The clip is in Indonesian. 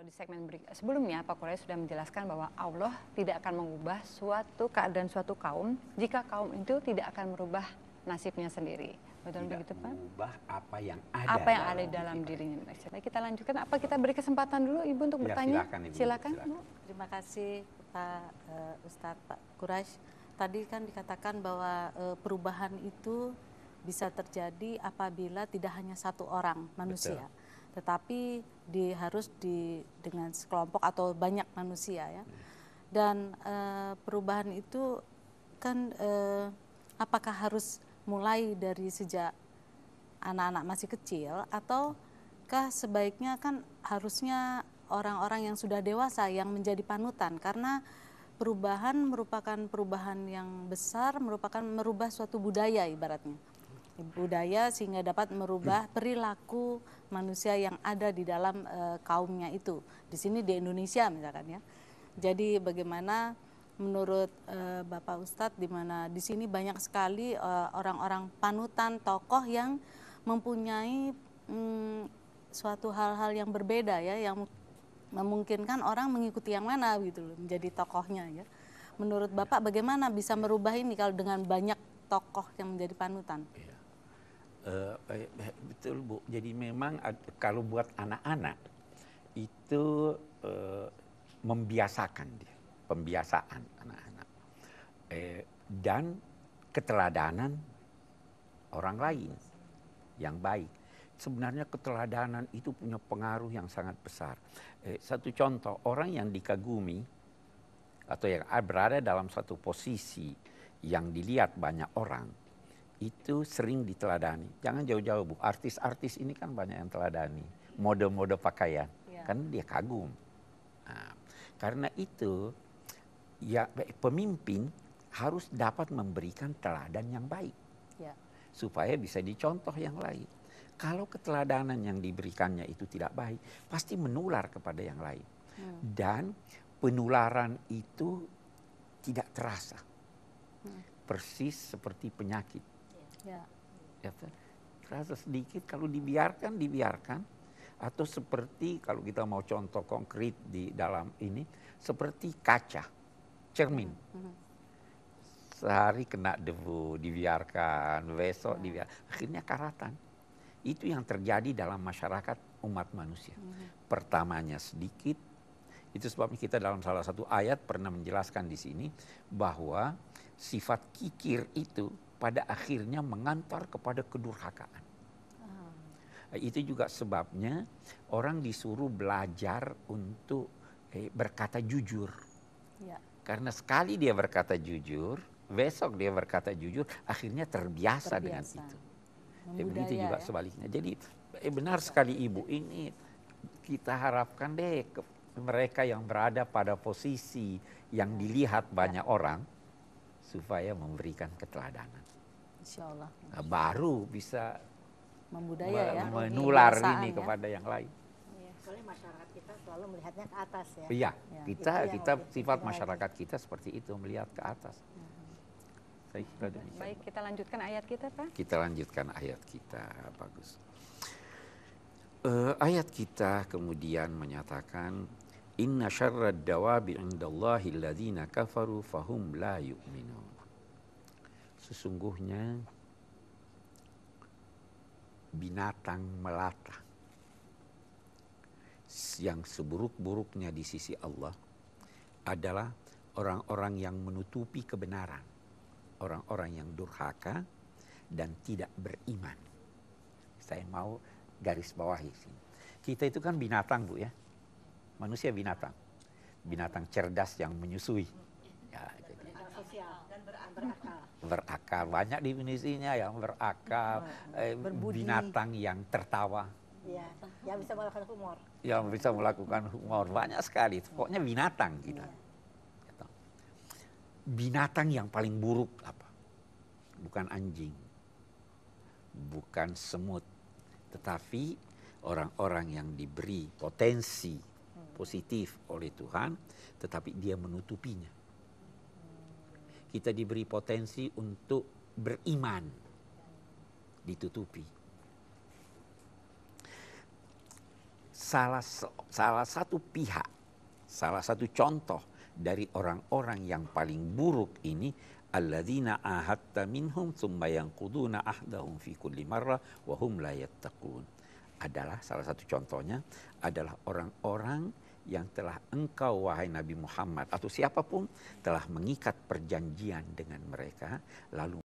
Kalau di segmen sebelumnya, Pak Quraisy sudah menjelaskan bahwa Allah tidak akan mengubah suatu keadaan suatu kaum jika kaum itu tidak akan merubah nasibnya sendiri. Betul Tidak begitu, Pak? mengubah apa yang ada Apa yang ada dalam dirinya. Baik, kita lanjutkan. Apa kita beri kesempatan dulu Ibu untuk Ya, bertanya? silakan, Ibu. Silakan. Silakan. Bu. Terima kasih Pak Ustadz Pak Quraisy. Tadi kan dikatakan bahwa perubahan itu bisa terjadi apabila tidak hanya satu orang manusia, tetapi dengan sekelompok atau banyak manusia ya. Dan perubahan itu kan apakah harus mulai dari sejak anak-anak masih kecil ataukah sebaiknya kan harusnya orang-orang yang sudah dewasa yang menjadi panutan, karena perubahan merupakan perubahan yang besar, merubah suatu budaya ibaratnya. Budaya sehingga dapat merubah perilaku manusia yang ada di dalam kaumnya itu. Di sini di Indonesia misalkan ya. Jadi bagaimana menurut Bapak Ustadz, di mana di sini banyak sekali orang-orang panutan, tokoh yang mempunyai suatu hal-hal yang berbeda ya, yang memungkinkan orang mengikuti yang mana gitu loh, menjadi tokohnya ya. Menurut Bapak bagaimana bisa merubah ini kalau dengan banyak tokoh yang menjadi panutan? Betul Bu, jadi memang kalau buat anak-anak itu membiasakan dia, pembiasaan anak-anak dan keteladanan orang lain yang baik. Sebenarnya keteladanan itu punya pengaruh yang sangat besar. Satu contoh, orang yang dikagumi atau yang berada dalam satu posisi yang dilihat banyak orang, itu sering diteladani. Jangan jauh-jauh Bu, artis-artis ini kan banyak yang teladani. Mode-mode pakaian, kan dia kagum. Nah, karena itu, ya pemimpin harus dapat memberikan teladan yang baik. Supaya bisa dicontoh yang lain. Kalau keteladanan yang diberikannya itu tidak baik, pasti menular kepada yang lain. Dan penularan itu tidak terasa. Persis seperti penyakit. Ya, terasa sedikit kalau dibiarkan, atau seperti kalau kita mau contoh konkret di dalam ini, seperti kaca, cermin. Sehari kena debu, dibiarkan, besok dibiarkan, akhirnya karatan. Itu yang terjadi dalam masyarakat umat manusia. Pertamanya sedikit, itu sebabnya kita dalam salah satu ayat pernah menjelaskan di sini bahwa sifat kikir itu pada akhirnya mengantar kepada kedurhakaan. Itu juga sebabnya orang disuruh belajar untuk berkata jujur. Karena sekali dia berkata jujur, besok dia berkata jujur, akhirnya terbiasa. Dengan itu. Begitu juga sebaliknya. Jadi benar sekali Ibu, ini kita harapkan deh mereka yang berada pada posisi yang dilihat banyak orang, supaya memberikan keteladanan. Insya Allah. Nah, baru bisa menular ini kepada yang lain. Soalnya masyarakat kita selalu melihatnya ke atas ya. Iya, kita sifat masyarakat kita seperti itu, melihat ke atas. Baik, kita lanjutkan ayat kita, Pak. Kita lanjutkan ayat kita, bagus. Ayat kita kemudian menyatakan, Inna syarrad dawabi indallahi alladzina kafaru fahum la yu'minun. Sesungguhnya binatang melata yang seburuk-buruknya di sisi Allah adalah orang-orang yang menutupi kebenaran, orang-orang yang durhaka dan tidak beriman. Saya mau garis bawahi sini. Kita itu kan binatang Bu ya, manusia binatang cerdas yang menyusui. Ya, jadi berakal. Banyak definisinya yang berakal, binatang yang tertawa. Ya, yang bisa melakukan humor. Yang bisa melakukan humor, banyak sekali. Pokoknya binatang kita. Ya. Binatang yang paling buruk apa? Bukan anjing, bukan semut, tetapi orang-orang yang diberi potensi positif oleh Tuhan, tetapi dia menutupinya. Kita diberi potensi untuk beriman, ditutupi. salah satu pihak, salah satu contoh dari orang-orang yang paling buruk ini, alladzina ahadta minhum tsumma yanquduna ahdahum fi kulli marrah wa hum la yattaqun. Adalah salah satu contohnya adalah orang-orang yang telah engkau wahai Nabi Muhammad atau siapapun telah mengikat perjanjian dengan mereka lalu